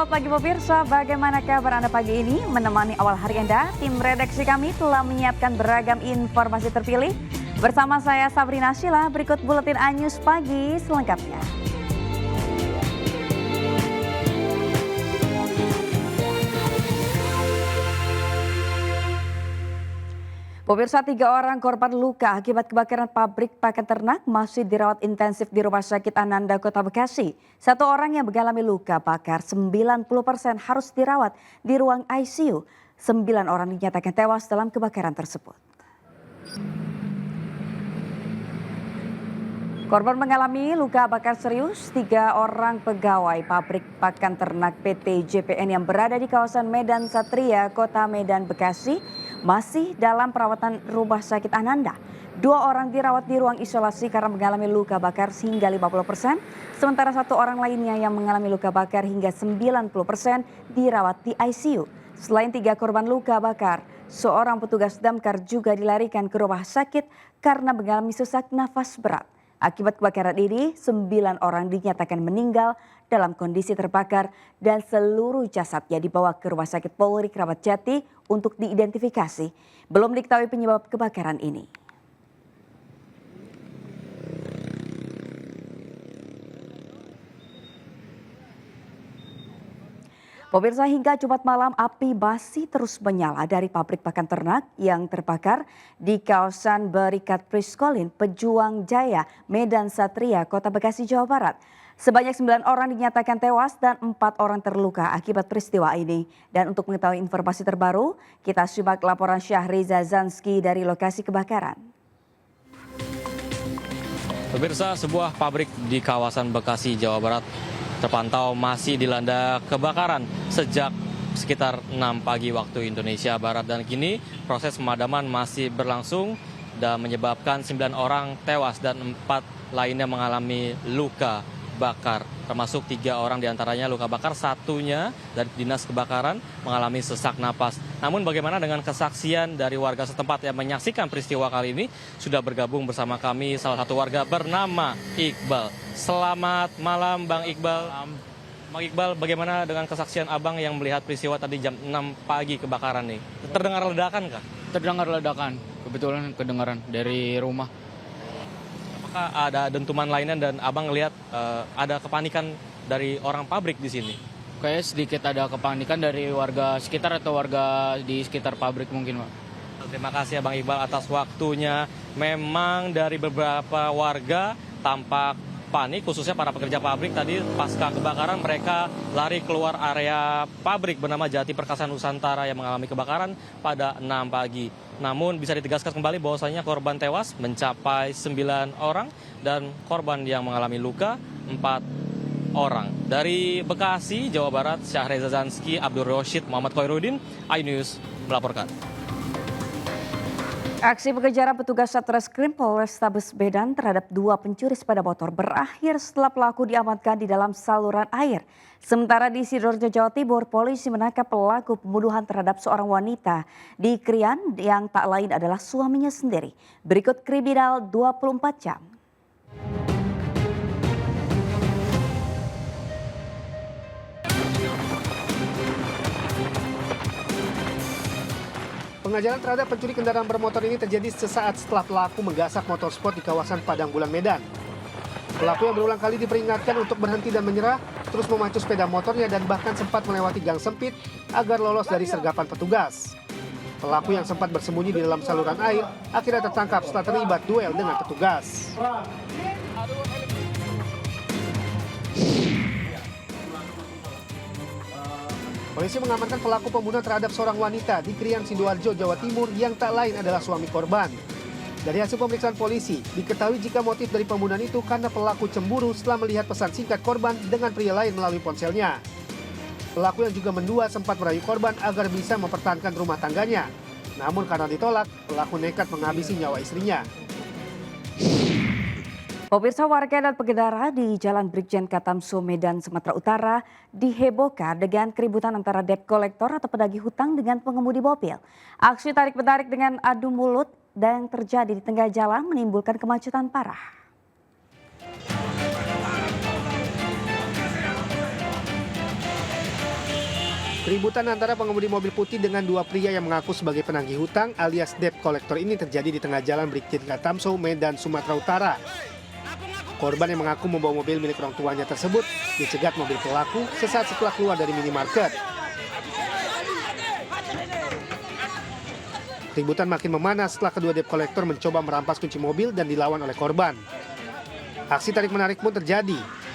Selamat pagi pemirsa, bagaimana kabar Anda pagi ini? Menemani awal hari Anda, tim redaksi kami telah menyiapkan beragam informasi terpilih. Bersama saya Sabrina Sheila, berikut Buletin Anyus Pagi selengkapnya. Pemirsa, 3 orang korban luka akibat kebakaran pabrik pakan ternak masih dirawat intensif di Rumah Sakit Ananda, Kota Bekasi. 1 orang yang mengalami luka bakar 90% harus dirawat di ruang ICU. 9 orang dinyatakan tewas dalam kebakaran tersebut. Korban mengalami luka bakar serius, 3 orang pegawai pabrik pakan ternak PT JPN yang berada di kawasan Medan Satria, Kota Medan, Bekasi, masih dalam perawatan Rumah Sakit Ananda. 2 orang dirawat di ruang isolasi karena mengalami luka bakar hingga 50%, sementara 1 orang lainnya yang mengalami luka bakar hingga 90% dirawat di ICU. Selain 3 korban luka bakar, seorang petugas damkar juga dilarikan ke rumah sakit karena mengalami sesak nafas berat. Akibat kebakaran ini, 9 orang dinyatakan meninggal dalam kondisi terbakar dan seluruh jasadnya dibawa ke Rumah Sakit Polri Kramat Jati untuk diidentifikasi. Belum diketahui penyebab kebakaran ini. Pemirsa, hingga Jumat malam api masih terus menyala dari pabrik pakan ternak yang terbakar di kawasan Berikat Priskolin, Pejuang Jaya, Medan Satria, Kota Bekasi, Jawa Barat. Sebanyak 9 orang dinyatakan tewas dan 4 orang terluka akibat peristiwa ini. Dan untuk mengetahui informasi terbaru, kita simak laporan Syahriza Zanski dari lokasi kebakaran. Pemirsa, sebuah pabrik di kawasan Bekasi, Jawa Barat terpantau masih dilanda kebakaran sejak sekitar 6 pagi waktu Indonesia Barat, dan kini proses pemadaman masih berlangsung dan menyebabkan 9 orang tewas dan 4 lainnya mengalami luka bakar, termasuk 3 orang diantaranya luka bakar, 1-nya dari dinas kebakaran mengalami sesak napas. Namun bagaimana dengan kesaksian dari warga setempat yang menyaksikan peristiwa kali ini? Sudah bergabung bersama kami salah satu warga bernama Iqbal. Selamat malam Bang Iqbal. Bang Iqbal, bagaimana dengan kesaksian Abang yang melihat peristiwa tadi jam 6 pagi kebakaran nih? Terdengar ledakan kah? Terdengar ledakan, kebetulan kedengaran dari rumah. Apakah ada dentuman lainnya dan Abang lihat ada kepanikan dari orang pabrik di sini? Kayak sedikit ada kepanikan dari warga sekitar atau warga di sekitar pabrik mungkin, Pak. Terima kasih ya Bang Iqbal atas waktunya. Memang dari beberapa warga tampak panik, khususnya para pekerja pabrik tadi pasca kebakaran mereka lari keluar area pabrik bernama Jati Perkasa Nusantara yang mengalami kebakaran pada 6 pagi. Namun bisa ditegaskan kembali bahwasanya korban tewas mencapai 9 orang dan korban yang mengalami luka 4 orang. Dari Bekasi, Jawa Barat, Syahriza Zanski, Abdul Roshid, Muhammad Khairuddin, iNews melaporkan. Aksi pengejaran petugas Satreskrim Polrestabes Medan terhadap 2 pencuri sepeda motor berakhir setelah pelaku diamankan di dalam saluran air. Sementara di Sidoarjo, Jawa Timur, polisi menangkap pelaku pembunuhan terhadap seorang wanita di Krian yang tak lain adalah suaminya sendiri. Berikut Kriminal 24 jam. Pengajaran terhadap pencuri kendaraan bermotor ini terjadi sesaat setelah pelaku menggasak motor sport di kawasan Padang Bulan, Medan. Pelaku yang berulang kali diperingatkan untuk berhenti dan menyerah, terus memacu sepeda motornya dan bahkan sempat melewati gang sempit agar lolos dari sergapan petugas. Pelaku yang sempat bersembunyi di dalam saluran air akhirnya tertangkap setelah terlibat duel dengan petugas. Polisi mengamankan pelaku pembunuhan terhadap seorang wanita di Krian, Sidoarjo, Jawa Timur yang tak lain adalah suami korban. Dari hasil pemeriksaan polisi, diketahui jika motif dari pembunuhan itu karena pelaku cemburu setelah melihat pesan singkat korban dengan pria lain melalui ponselnya. Pelaku yang juga mendua sempat merayu korban agar bisa mempertahankan rumah tangganya. Namun karena ditolak, pelaku nekat menghabisi nyawa istrinya. Pemirsa, warga dan pengendara di Jalan Brigjen Katamso, Medan, Sumatera Utara dihebohkan dengan keributan antara debt collector atau penagih hutang dengan pengemudi mobil. Aksi tarik-menarik dengan adu mulut yang terjadi di tengah jalan menimbulkan kemacetan parah. Keributan antara pengemudi mobil putih dengan dua pria yang mengaku sebagai penagih hutang alias debt collector ini terjadi di tengah jalan Brigjen Katamso, Medan, Sumatera Utara. Korban yang mengaku membawa mobil milik orang tuanya tersebut dicegat mobil pelaku sesaat setelah keluar dari minimarket. Keributan makin memanas setelah kedua debt collector mencoba merampas kunci mobil dan dilawan oleh korban. Aksi tarik-menarik pun terjadi.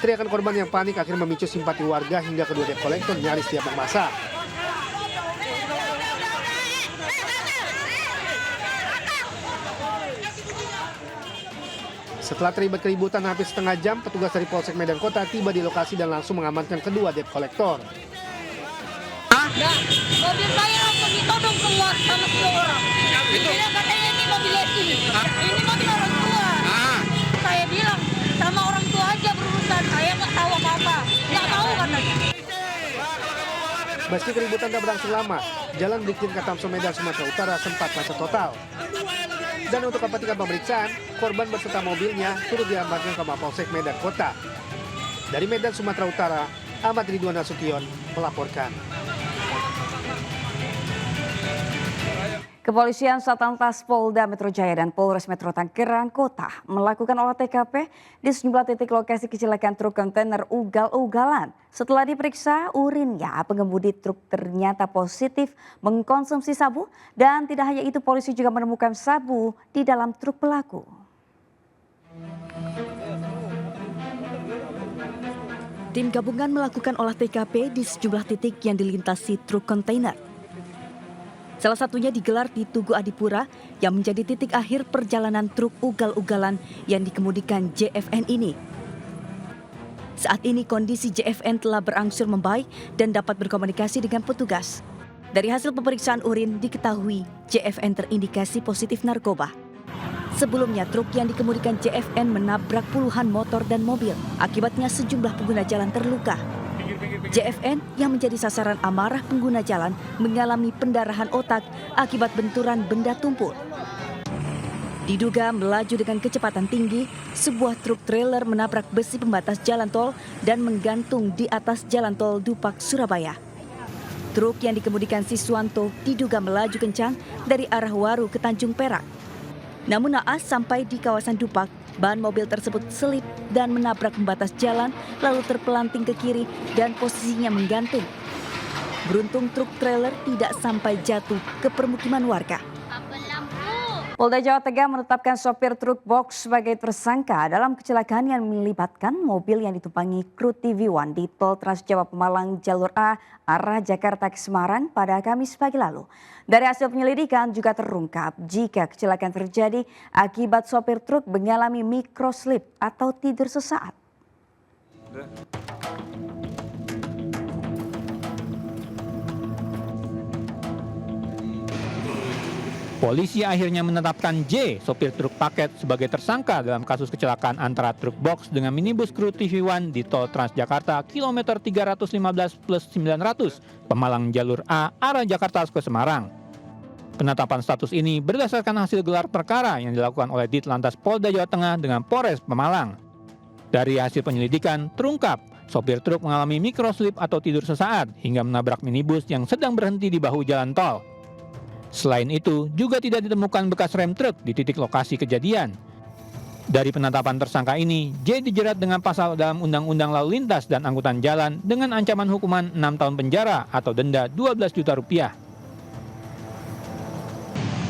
Teriakan korban yang panik akhirnya memicu simpati warga hingga kedua debt collector nyaris dihabuk massa. Setelah terlibat keributan hampir setengah jam, petugas dari Polsek Medan Kota tiba di lokasi dan langsung mengamankan kedua debt collector. Nah, mobil saya langsung ditodong keluar sama dua orang. Dia katanya ini mobil ini. Ini mobil orang tua. Saya bilang sama orang tua aja berurusan. Saya nggak tahu apa-apa. Nggak tahu katanya. Meski keributan tak berlangsung lama, Jalan Brigjen Katamso Medan Sumatera Utara sempat macet total. Dan untuk kepentingan pemeriksaan, korban beserta mobilnya turut diamankan ke Mapolsek Medan Kota. Dari Medan Sumatera Utara, Ahmad Ridwan Nasution melaporkan. Kepolisian Satlantas Polda Metro Jaya dan Polres Metro Tangerang Kota melakukan olah TKP di sejumlah titik lokasi kecelakaan truk kontainer ugal-ugalan. Setelah diperiksa urinnya, pengemudi truk ternyata positif mengkonsumsi sabu dan tidak hanya itu polisi juga menemukan sabu di dalam truk pelaku. Tim gabungan melakukan olah TKP di sejumlah titik yang dilintasi truk kontainer. Salah satunya digelar di Tugu Adipura yang menjadi titik akhir perjalanan truk ugal-ugalan yang dikemudikan JFN ini. Saat ini kondisi JFN telah berangsur membaik dan dapat berkomunikasi dengan petugas. Dari hasil pemeriksaan urin diketahui JFN terindikasi positif narkoba. Sebelumnya truk yang dikemudikan JFN menabrak puluhan motor dan mobil. Akibatnya sejumlah pengguna jalan terluka. JFN yang menjadi sasaran amarah pengguna jalan mengalami pendarahan otak akibat benturan benda tumpul. Diduga melaju dengan kecepatan tinggi, sebuah truk trailer menabrak besi pembatas jalan tol dan menggantung di atas jalan tol Dupak, Surabaya. Truk yang dikemudikan Siswanto diduga melaju kencang dari arah Waru ke Tanjung Perak. Namun naas sampai di kawasan Dupak, ban mobil tersebut selip dan menabrak pembatas jalan lalu terpelanting ke kiri dan posisinya menggantung. Beruntung truk trailer tidak sampai jatuh ke permukiman warga. Polda Jawa Tengah menetapkan sopir truk box sebagai tersangka dalam kecelakaan yang melibatkan mobil yang ditumpangi kru TV1 di Tol Trans Jawa Pemalang Jalur A arah Jakarta ke Semarang pada Kamis pagi lalu. Dari hasil penyelidikan juga terungkap jika kecelakaan terjadi akibat sopir truk mengalami microslip atau tidur sesaat. Polisi akhirnya menetapkan J, sopir truk paket, sebagai tersangka dalam kasus kecelakaan antara truk box dengan minibus kru TV1 di Tol Transjakarta kilometer 315+900 Pemalang Jalur A arah Jakarta ke Semarang. Penetapan status ini berdasarkan hasil gelar perkara yang dilakukan oleh Ditlantas Polda Jawa Tengah dengan Polres Pemalang. Dari hasil penyelidikan terungkap sopir truk mengalami microslip atau tidur sesaat hingga menabrak minibus yang sedang berhenti di bahu jalan tol. Selain itu, juga tidak ditemukan bekas rem truk di titik lokasi kejadian. Dari penetapan tersangka ini, J dijerat dengan pasal dalam Undang-Undang Lalu Lintas dan Angkutan Jalan dengan ancaman hukuman 6 tahun penjara atau denda 12 juta rupiah.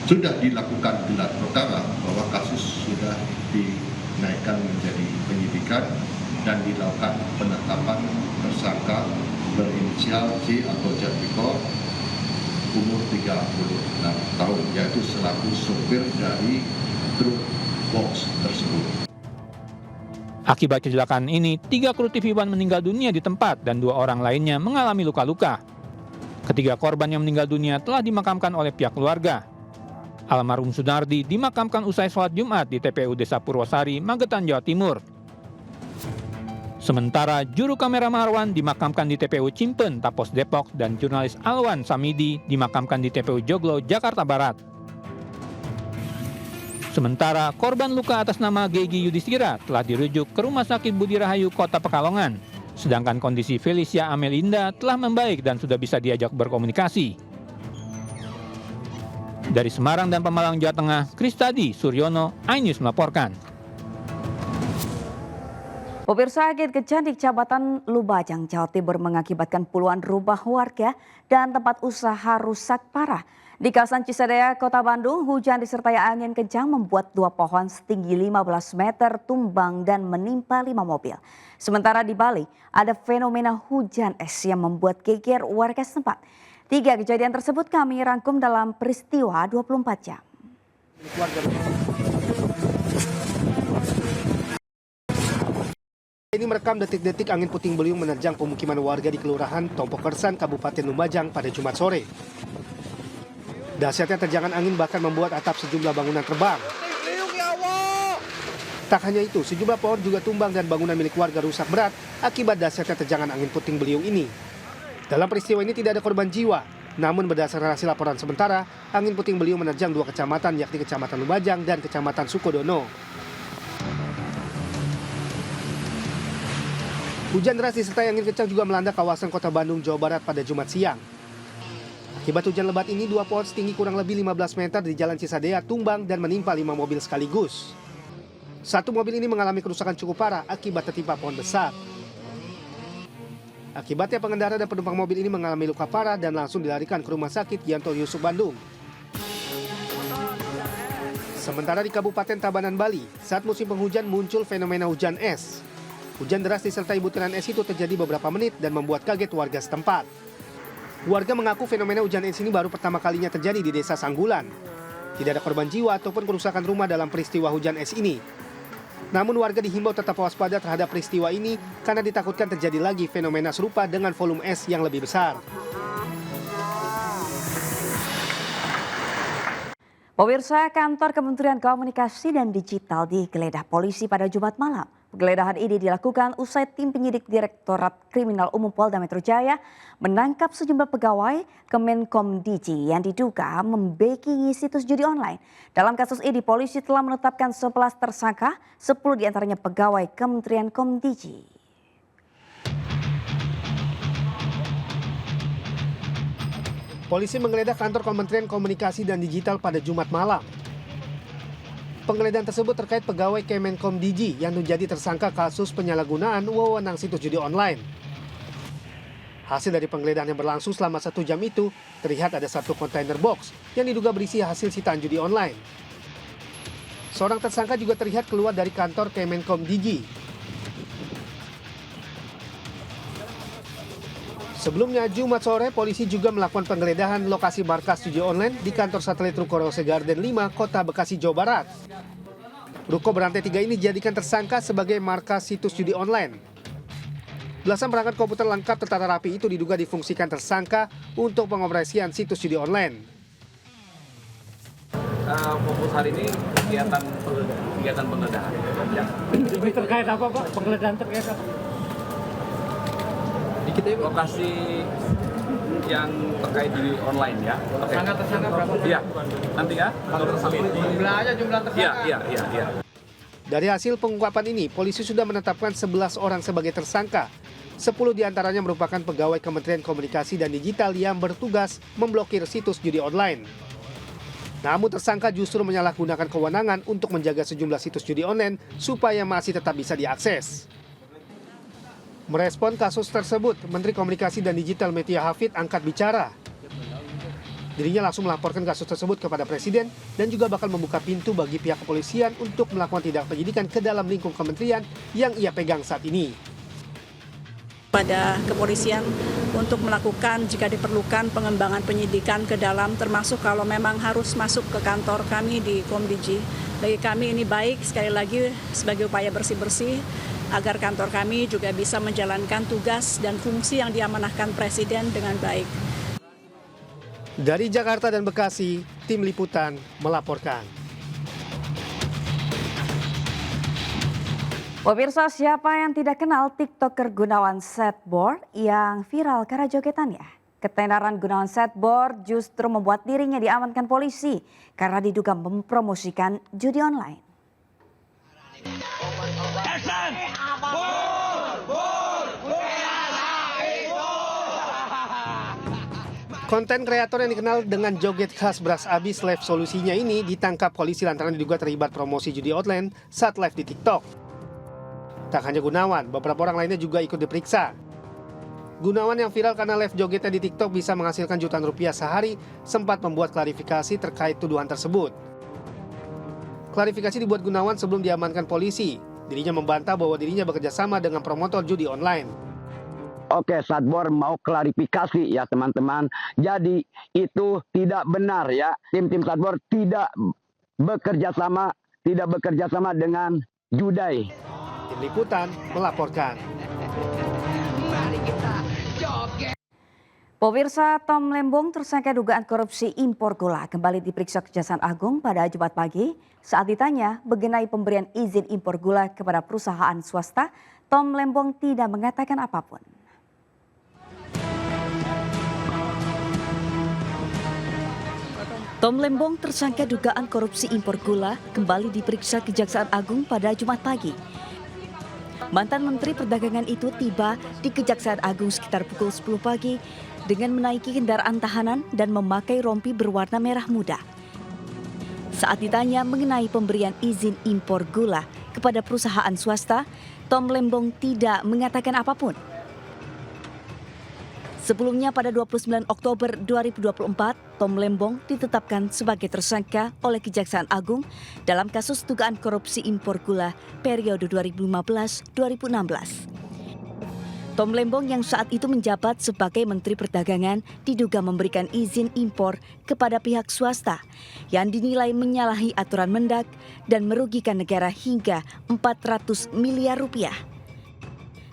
Sudah dilakukan gelar perkara bahwa kasus sudah dinaikkan menjadi penyidikan dan dilakukan penetapan tersangka berinisial J atau Jatiko umur 36 tahun, yaitu selaku sopir dari truk box tersebut. Akibat kecelakaan ini, 3 kru TV1 meninggal dunia di tempat dan 2 orang lainnya mengalami luka-luka. Ketiga korban yang meninggal dunia telah dimakamkan oleh pihak keluarga. Almarhum Sunardi dimakamkan usai sholat Jumat di TPU Desa Purwosari, Magetan, Jawa Timur. Sementara juru kamera Marwan dimakamkan di TPU Cimpen, Tapos Depok, dan jurnalis Alwan Samidi dimakamkan di TPU Joglo, Jakarta Barat. Sementara korban luka atas nama Gegi Yudhistira telah dirujuk ke Rumah Sakit Budi Rahayu, Kota Pekalongan. Sedangkan kondisi Felicia Amelinda telah membaik dan sudah bisa diajak berkomunikasi. Dari Semarang dan Pemalang, Jawa Tengah, Kristadi Suryono, iNews melaporkan. Pemirsa, angin kencang di Kecamatan Lumajang, Jawa Timur mengakibatkan puluhan rumah warga dan tempat usaha rusak parah. Di kawasan Cisadea, Kota Bandung, hujan disertai angin kencang membuat 2 pohon setinggi 15 meter tumbang dan menimpa 5 mobil. Sementara di Bali, ada fenomena hujan es yang membuat geger warga setempat. 3 kejadian tersebut kami rangkum dalam peristiwa 24 jam. Ini merekam detik-detik angin puting beliung menerjang pemukiman warga di Kelurahan Tompokersan, Kabupaten Lumajang pada Jumat sore. Dahsyatnya terjangan angin bahkan membuat atap sejumlah bangunan terbang. Tak hanya itu, sejumlah pohon juga tumbang dan bangunan milik warga rusak berat akibat dahsyatnya terjangan angin puting beliung ini. Dalam peristiwa ini tidak ada korban jiwa, namun berdasarkan hasil laporan sementara, angin puting beliung menerjang 2 kecamatan yakni Kecamatan Lumajang dan Kecamatan Sukodono. Hujan deras disertai angin kencang juga melanda kawasan Kota Bandung, Jawa Barat pada Jumat siang. Akibat hujan lebat ini, 2 pohon setinggi kurang lebih 15 meter di Jalan Cisadea tumbang dan menimpa 5 mobil sekaligus. 1 mobil ini mengalami kerusakan cukup parah akibat tertimpa pohon besar. Akibatnya pengendara dan penumpang mobil ini mengalami luka parah dan langsung dilarikan ke Rumah Sakit Yanto Yusuf Bandung. Sementara di Kabupaten Tabanan, Bali, saat musim penghujan muncul fenomena hujan es. Hujan deras disertai butiran es itu terjadi beberapa menit dan membuat kaget warga setempat. Warga mengaku fenomena hujan es ini baru pertama kalinya terjadi di Desa Sanggulan. Tidak ada korban jiwa ataupun kerusakan rumah dalam peristiwa hujan es ini. Namun warga dihimbau tetap waspada terhadap peristiwa ini karena ditakutkan terjadi lagi fenomena serupa dengan volume es yang lebih besar. Pemirsa, kantor Kementerian Komunikasi dan Digital digeledah polisi pada Jumat malam. Penggeledahan ini dilakukan usai tim penyidik Direktorat Kriminal Umum Polda Metro Jaya menangkap sejumlah pegawai Kemenkomdigi yang diduga membackingi situs judi online. Dalam kasus ini, polisi telah menetapkan 11 tersangka, 10 diantaranya pegawai Kementerian Komdigi. Polisi menggeledah kantor Kementerian Komunikasi dan Digital pada Jumat malam. Penggeledahan tersebut terkait pegawai Kemenkomdigi yang menjadi tersangka kasus penyalahgunaan wewenang situs judi online. Hasil dari penggeledahan yang berlangsung selama 1 jam itu, terlihat ada 1 kontainer box yang diduga berisi hasil sitaan judi online. Seorang tersangka juga terlihat keluar dari kantor Kemenkomdigi. Sebelumnya, Jumat sore, polisi juga melakukan penggeledahan lokasi markas judi online di kantor satelit Ruko Rose Garden 5, Kota Bekasi, Jawa Barat. Ruko berantai 3 ini dijadikan tersangka sebagai markas situs judi online. Belasan perangkat komputer lengkap tertata rapi itu diduga difungsikan tersangka untuk pengoperasian situs judi online. Fokus hari ini kegiatan penggeledahan. Ini terkait apa, Pak? Penggeledahan terkait apa? Lokasi yang terkait di online ya. Tersangka berapa? Iya, nanti ya. Jumlah tersangka. Iya. Dari hasil pengungkapan ini, polisi sudah menetapkan 11 orang sebagai tersangka. 10 diantaranya merupakan pegawai Kementerian Komunikasi dan Digital yang bertugas memblokir situs judi online. Namun tersangka justru menyalahgunakan kewenangan untuk menjaga sejumlah situs judi online supaya masih tetap bisa diakses. Merespon kasus tersebut, Menteri Komunikasi dan Digital Metia Hafid angkat bicara. Dirinya langsung melaporkan kasus tersebut kepada Presiden dan juga bakal membuka pintu bagi pihak kepolisian untuk melakukan tindak penyidikan ke dalam lingkup kementerian yang ia pegang saat ini. Pada kepolisian untuk melakukan jika diperlukan pengembangan penyidikan ke dalam, termasuk kalau memang harus masuk ke kantor kami di Komdigi. Bagi kami ini baik, sekali lagi sebagai upaya bersih-bersih agar kantor kami juga bisa menjalankan tugas dan fungsi yang diamanahkan Presiden dengan baik. Dari Jakarta dan Bekasi, tim liputan melaporkan. Pemirsa, siapa yang tidak kenal TikToker Gunawan Setboard yang viral karena jogetannya? Ketenaran Gunawan Setboard justru membuat dirinya diamankan polisi karena diduga mempromosikan judi online. Konten kreator yang dikenal dengan joget khas Beras Abis live solusinya ini ditangkap polisi lantaran diduga terlibat promosi judi online saat live di TikTok. Tak hanya Gunawan, beberapa orang lainnya juga ikut diperiksa. Gunawan yang viral karena live jogetnya di TikTok bisa menghasilkan jutaan rupiah sehari sempat membuat klarifikasi terkait tuduhan tersebut. Klarifikasi dibuat Gunawan sebelum diamankan polisi. Dirinya membantah bahwa dirinya bekerja sama dengan promotor judi online. Oke, Satbor mau klarifikasi ya teman-teman. Jadi itu tidak benar ya. Tim Satbor tidak bekerja sama dengan Judai. Tim Liputan melaporkan. Pemirsa, Tom Lembong tersangka dugaan korupsi impor gula kembali diperiksa Kejaksaan Agung pada Jumat pagi. Saat ditanya mengenai pemberian izin impor gula kepada perusahaan swasta, Tom Lembong tidak mengatakan apapun. Tom Lembong tersangka dugaan korupsi impor gula kembali diperiksa Kejaksaan Agung pada Jumat pagi. Mantan Menteri Perdagangan itu tiba di Kejaksaan Agung sekitar pukul 10 pagi dengan menaiki kendaraan tahanan dan memakai rompi berwarna merah muda. Saat ditanya mengenai pemberian izin impor gula kepada perusahaan swasta, Tom Lembong tidak mengatakan apapun. Sebelumnya pada 29 Oktober 2024, Tom Lembong ditetapkan sebagai tersangka oleh Kejaksaan Agung dalam kasus dugaan korupsi impor gula periode 2015-2016. Tom Lembong yang saat itu menjabat sebagai Menteri Perdagangan diduga memberikan izin impor kepada pihak swasta yang dinilai menyalahi aturan Mendak dan merugikan negara hingga 400 miliar rupiah.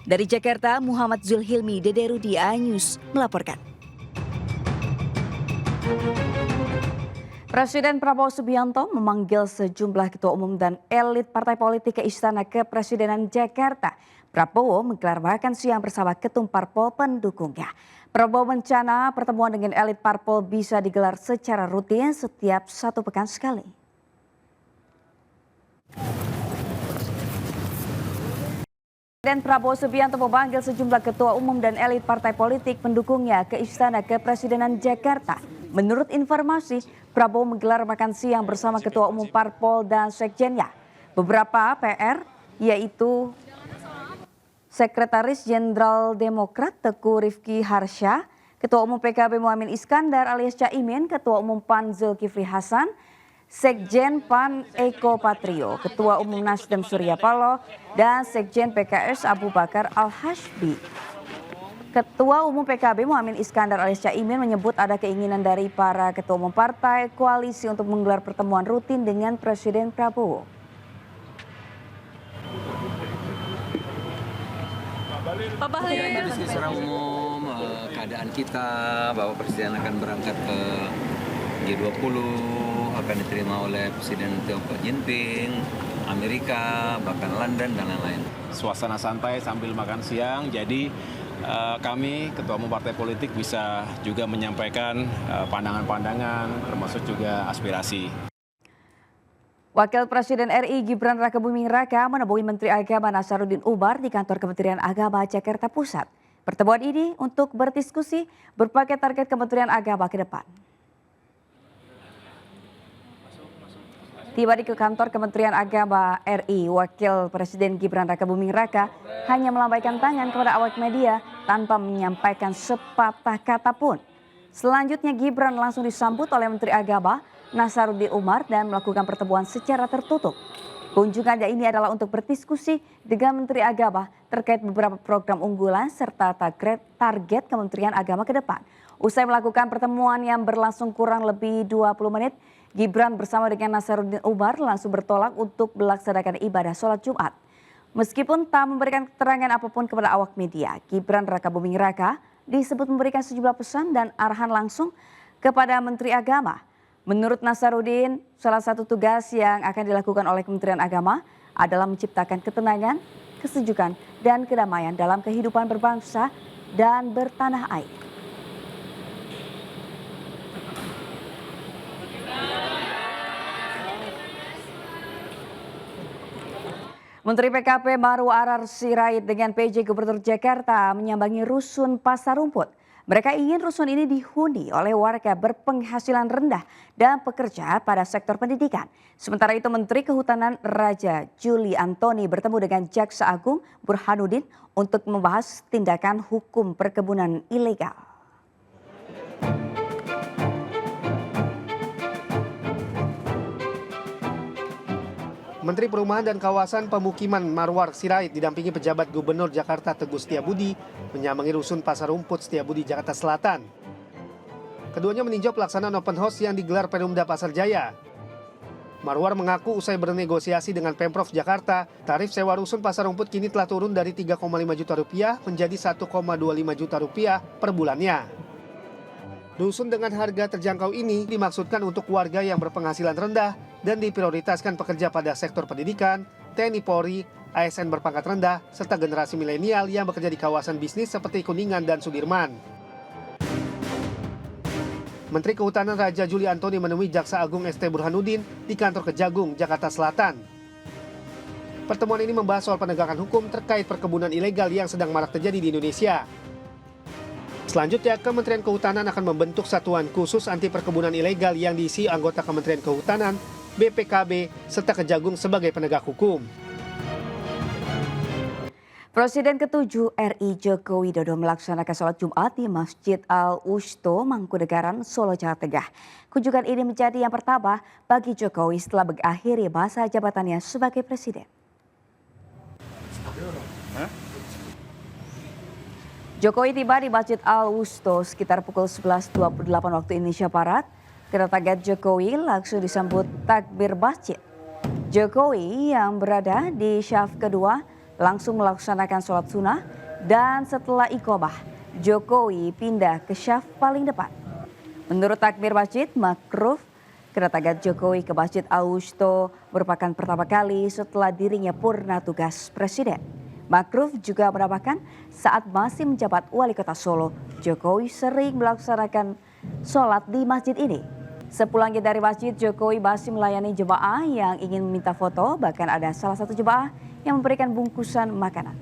Dari Jakarta, Muhammad Zulhilmi, Dederudi, iNews melaporkan. Presiden Prabowo Subianto memanggil sejumlah ketua umum dan elit partai politik ke Istana Kepresidenan Jakarta. Prabowo menggelar makan siang bersama ketum parpol pendukungnya. Prabowo berencana pertemuan dengan elit parpol bisa digelar secara rutin setiap 1 pekan sekali. Presiden Prabowo Subianto memanggil sejumlah ketua umum dan elit partai politik pendukungnya ke Istana Kepresidenan Jakarta. Menurut informasi, Prabowo menggelar makan siang bersama ketua umum parpol dan sekjennya. Beberapa PR yaitu Sekretaris Jenderal Demokrat Teguh Rifki Harsha, Ketua Umum PKB Muhaimin Iskandar alias Caimin, Ketua Umum PAN Zulkifli Hasan, Sekjen PAN Eko Patrio, Ketua Umum Nasdem Surya Paloh, dan Sekjen PKS Abu Bakar Al-Hashbi. Ketua Umum PKB Muhaimin Iskandar alias Caimin menyebut ada keinginan dari para ketua umum partai koalisi untuk menggelar pertemuan rutin dengan Presiden Prabowo. Pak Bahlil. Secara umum keadaan kita bahwa Presiden akan berangkat ke G20 akan diterima oleh Presiden Tiongkok Jinping, Amerika, bahkan London dan lain-lain. Suasana santai sambil makan siang, jadi kami ketua umum partai politik bisa juga menyampaikan pandangan-pandangan termasuk juga aspirasi. Wakil Presiden RI Gibran Rakabuming Raka menemui Menteri Agama Nasaruddin Umar di kantor Kementerian Agama Jakarta Pusat. Pertemuan ini untuk berdiskusi berbagai target Kementerian Agama ke depan. Tiba di kantor Kementerian Agama RI, Wakil Presiden Gibran Rakabuming Raka hanya melambaikan tangan kepada awak media tanpa menyampaikan sepatah kata pun. Selanjutnya Gibran langsung disambut oleh Menteri Agama Nasaruddin Umar dan melakukan pertemuan secara tertutup. Kunjungannya ini adalah untuk berdiskusi dengan Menteri Agama terkait beberapa program unggulan serta target Kementerian Agama ke depan. Usai melakukan pertemuan yang berlangsung kurang lebih 20 menit, Gibran bersama dengan Nasaruddin Umar langsung bertolak untuk melaksanakan ibadah sholat Jumat. Meskipun tak memberikan keterangan apapun kepada awak media, Gibran Rakabuming Raka disebut memberikan sejumlah pesan dan arahan langsung kepada Menteri Agama. Menurut Nasaruddin, salah satu tugas yang akan dilakukan oleh Kementerian Agama adalah menciptakan ketenangan, kesejukan, dan kedamaian dalam kehidupan berbangsa dan bertanah air. Menteri PKP Maruf Arar Sirait dengan PJ Gubernur Jakarta menyambangi rusun Pasar Rumput. Mereka ingin rusun ini dihuni oleh warga berpenghasilan rendah dan pekerja pada sektor pendidikan. Sementara itu Menteri Kehutanan Raja Juli Antoni bertemu dengan Jaksa Agung Burhanuddin untuk membahas tindakan hukum perkebunan ilegal. Menteri Perumahan dan Kawasan Pemukiman Marwar Sirait didampingi pejabat Gubernur Jakarta Teguh Setiabudi menyambangi rusun Pasar Rumput Setiabudi, Jakarta Selatan. Keduanya meninjau pelaksanaan open house yang digelar Perumda Pasar Jaya. Marwar mengaku usai bernegosiasi dengan Pemprov Jakarta, tarif sewa rusun Pasar Rumput kini telah turun dari 3,5 juta rupiah menjadi 1,25 juta rupiah per bulannya. Rusun dengan harga terjangkau ini dimaksudkan untuk warga yang berpenghasilan rendah dan diprioritaskan pekerja pada sektor pendidikan, TNI Polri, ASN berpangkat rendah, serta generasi milenial yang bekerja di kawasan bisnis seperti Kuningan dan Sudirman. Menteri Kehutanan Raja Juli Antoni menemui Jaksa Agung ST Burhanuddin di kantor Kejagung, Jakarta Selatan. Pertemuan ini membahas soal penegakan hukum terkait perkebunan ilegal yang sedang marak terjadi di Indonesia. Selanjutnya, Kementerian Kehutanan akan membentuk satuan khusus anti perkebunan ilegal yang diisi anggota Kementerian Kehutanan, BPKB, serta Kejagung sebagai penegak hukum. Presiden ke-7 RI Joko Widodo melaksanakan sholat Jumat di Masjid Al-Wusto, Mangkunegaran, Solo, Jawa Tengah. Kunjungan ini menjadi yang pertama bagi Jokowi setelah mengakhiri masa jabatannya sebagai presiden. Jokowi tiba di Masjid Al-Wusto sekitar pukul 11.28 waktu Indonesia Barat. Kedatangan Jokowi langsung disambut takbir masjid. Jokowi yang berada di syaf kedua langsung melaksanakan sholat sunnah dan setelah iqomah, Jokowi pindah ke syaf paling depan. Menurut takbir masjid, makruh kedatangan Jokowi ke Masjid Al-Wusto merupakan pertama kali setelah dirinya purna tugas presiden. Makruf juga menambahkan saat masih menjabat wali kota Solo, Jokowi sering melaksanakan sholat di masjid ini. Sepulangnya dari masjid, Jokowi masih melayani jemaah yang ingin meminta foto, bahkan ada salah satu jemaah yang memberikan bungkusan makanan.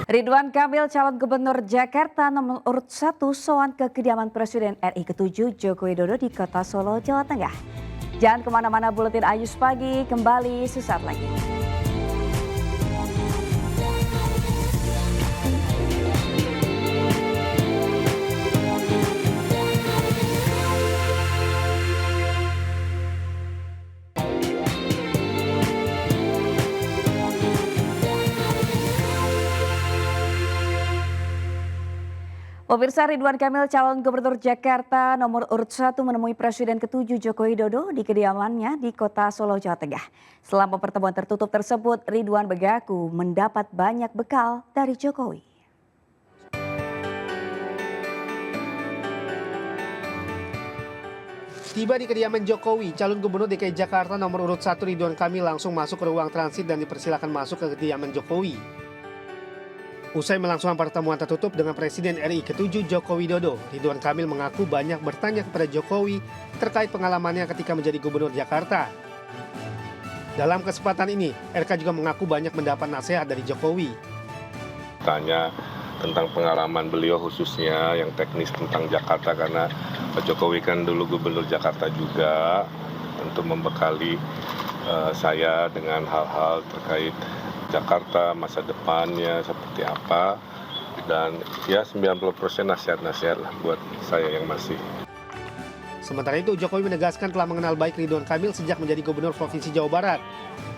Ridwan Kamil, calon gubernur Jakarta nomor urut 1, sowan ke kediaman Presiden RI ke-7 Joko Widodo di kota Solo, Jawa Tengah. Jangan kemana-mana, Buletin Ayus Pagi kembali sesaat lagi. Pemirsa, Ridwan Kamil, calon gubernur Jakarta nomor urut 1 menemui Presiden ke-7 Joko Widodo di kediamannya di kota Solo, Jawa Tengah. Selama pertemuan tertutup tersebut, Ridwan mengaku mendapat banyak bekal dari Jokowi. Tiba di kediaman Jokowi, calon gubernur DKI Jakarta nomor urut 1 Ridwan Kamil langsung masuk ke ruang transit dan dipersilakan masuk ke kediaman Jokowi. Usai melangsungkan pertemuan tertutup dengan Presiden RI ke-7 Joko Widodo, Ridwan Kamil mengaku banyak bertanya kepada Jokowi terkait pengalamannya ketika menjadi gubernur Jakarta. Dalam kesempatan ini, RK juga mengaku banyak mendapat nasihat dari Jokowi. Tanya tentang pengalaman beliau khususnya yang teknis tentang Jakarta, karena Pak Jokowi kan dulu gubernur Jakarta juga, untuk membekali saya dengan hal-hal terkait Jakarta, masa depannya seperti apa, dan ya 90% nasihat-nasihat lah buat saya yang masih. Sementara itu, Jokowi menegaskan telah mengenal baik Ridwan Kamil sejak menjadi gubernur Provinsi Jawa Barat.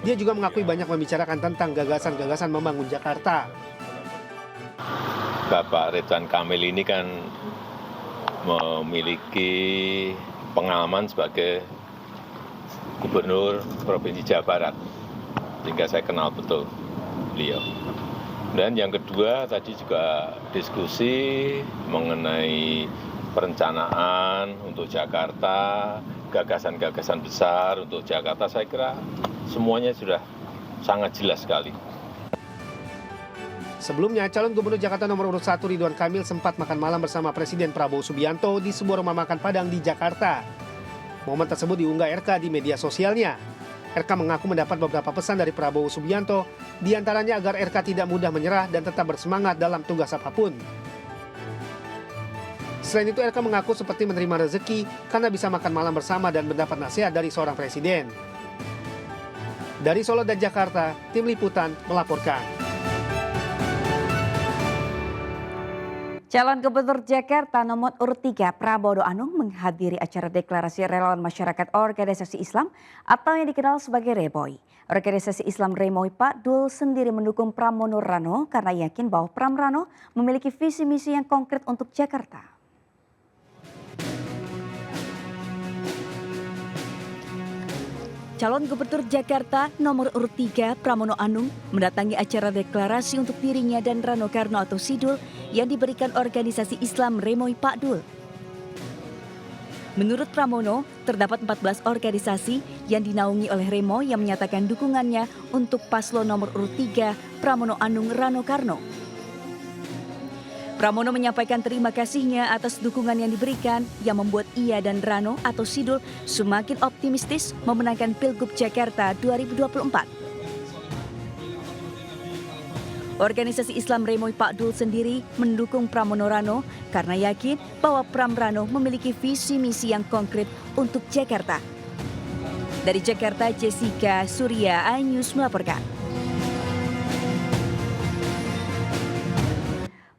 Dia juga mengakui banyak membicarakan tentang gagasan-gagasan membangun Jakarta. Bapak Ridwan Kamil ini kan memiliki pengalaman sebagai gubernur Provinsi Jawa Barat, sehingga saya kenal betul beliau. Dan yang kedua, tadi juga diskusi mengenai perencanaan untuk Jakarta, gagasan-gagasan besar untuk Jakarta, saya kira semuanya sudah sangat jelas sekali. Sebelumnya, calon gubernur Jakarta nomor urut 1 Ridwan Kamil sempat makan malam bersama Presiden Prabowo Subianto di sebuah rumah makan Padang di Jakarta. Momen tersebut diunggah RK di media sosialnya. RK mengaku mendapat beberapa pesan dari Prabowo Subianto, diantaranya agar RK tidak mudah menyerah dan tetap bersemangat dalam tugas apapun. Selain itu, RK mengaku seperti menerima rezeki karena bisa makan malam bersama dan mendapat nasihat dari seorang presiden. Dari Solo dan Jakarta, Tim Liputan melaporkan. Calon Gubernur Jakarta nomor urut 3 Prabowo Anung menghadiri acara deklarasi relawan masyarakat organisasi Islam atau yang dikenal sebagai Reboy. Organisasi Islam Remoy Pak Dul sendiri mendukung Pramono Rano karena yakin bahwa Pram Rano memiliki visi misi yang konkret untuk Jakarta. Calon Gubernur Jakarta nomor urut 3 Pramono Anung mendatangi acara deklarasi untuk dirinya dan Rano Karno atau Sidul yang diberikan organisasi Islam Remoy Pak Dul. Menurut Pramono, terdapat 14 organisasi yang dinaungi oleh Remo yang menyatakan dukungannya untuk paslon nomor urut 3 Pramono Anung Rano Karno. Pramono menyampaikan terima kasihnya atas dukungan yang diberikan yang membuat ia dan Rano atau Sidul semakin optimistis memenangkan Pilgub Jakarta 2024. Organisasi Islam Remoy Pak Dul sendiri mendukung Pramono Rano karena yakin bahwa Pram Rano memiliki visi misi yang konkret untuk Jakarta. Dari Jakarta, Jessica Surya, iNews melaporkan.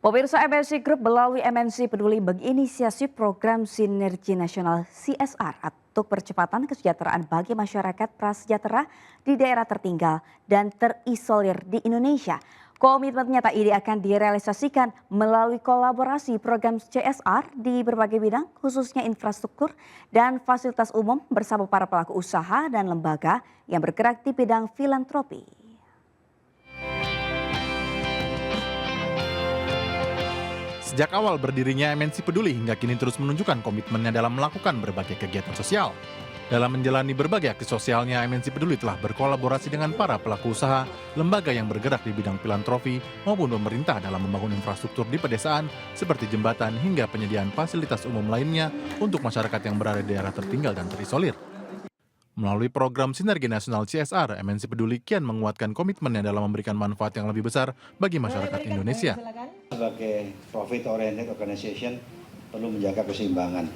Pemirsa, MNC Group melalui MNC Peduli menginisiasi program Sinergi Nasional CSR untuk percepatan kesejahteraan bagi masyarakat prasejahtera di daerah tertinggal dan terisolir di Indonesia. Komitmen nyata ini akan direalisasikan melalui kolaborasi program CSR di berbagai bidang, khususnya infrastruktur dan fasilitas umum bersama para pelaku usaha dan lembaga yang bergerak di bidang filantropi. Sejak awal berdirinya MNC Peduli hingga kini terus menunjukkan komitmennya dalam melakukan berbagai kegiatan sosial. Dalam menjalani berbagai aksi sosialnya, MNC Peduli telah berkolaborasi dengan para pelaku usaha, lembaga yang bergerak di bidang filantropi maupun pemerintah dalam membangun infrastruktur di pedesaan seperti jembatan hingga penyediaan fasilitas umum lainnya untuk masyarakat yang berada di daerah tertinggal dan terisolir. Melalui program Sinergi Nasional CSR, MNC Peduli kian menguatkan komitmennya dalam memberikan manfaat yang lebih besar bagi masyarakat Indonesia. Sebagai profit-oriented organization perlu menjaga keseimbangan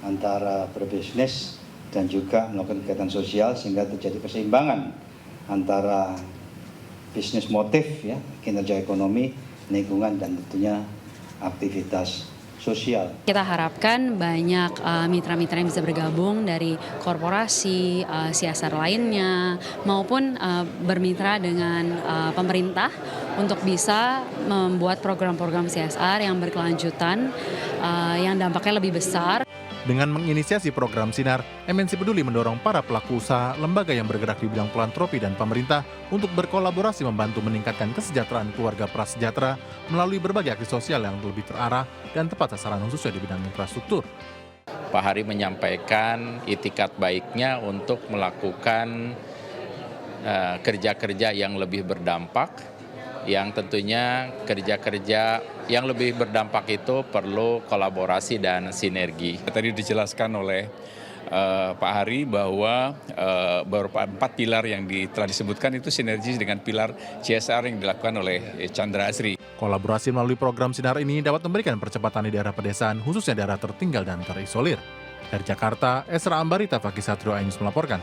antara berbisnis dan juga melakukan kegiatan sosial sehingga terjadi keseimbangan antara bisnis motif, ya, kinerja ekonomi, lingkungan dan tentunya aktivitas sosial. Kita harapkan banyak mitra-mitra yang bisa bergabung dari korporasi, CSR lainnya, maupun bermitra dengan pemerintah untuk bisa membuat program-program CSR yang berkelanjutan, yang dampaknya lebih besar. Dengan menginisiasi program Sinar, MNC Peduli mendorong para pelaku usaha, lembaga yang bergerak di bidang filantropi dan pemerintah untuk berkolaborasi membantu meningkatkan kesejahteraan keluarga prasejahtera melalui berbagai aksi sosial yang lebih terarah dan tepat sasaran khususnya di bidang infrastruktur. Pak Hari menyampaikan itikat baiknya untuk melakukan kerja-kerja yang lebih berdampak, yang tentunya kerja-kerja yang lebih berdampak itu perlu kolaborasi dan sinergi. Tadi dijelaskan oleh Pak Hari bahwa beberapa 4 pilar yang telah disebutkan itu sinergi dengan pilar CSR yang dilakukan oleh Chandra Asri. Kolaborasi melalui program Sinar ini dapat memberikan percepatan di daerah pedesaan, khususnya daerah tertinggal dan terisolir. Dari Jakarta, Esra Ambarita, Fakih Satrio, iNews melaporkan.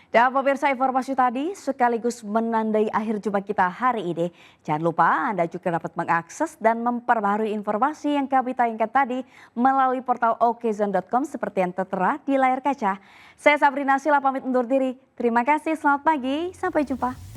Dan pemirsa, informasi tadi sekaligus menandai akhir jumpa kita hari ini. Jangan lupa Anda juga dapat mengakses dan memperbaharui informasi yang kami tayangkan tadi melalui portal okezone.com seperti yang tertera di layar kaca. Saya Sabrina Sila pamit undur diri. Terima kasih, selamat pagi, sampai jumpa.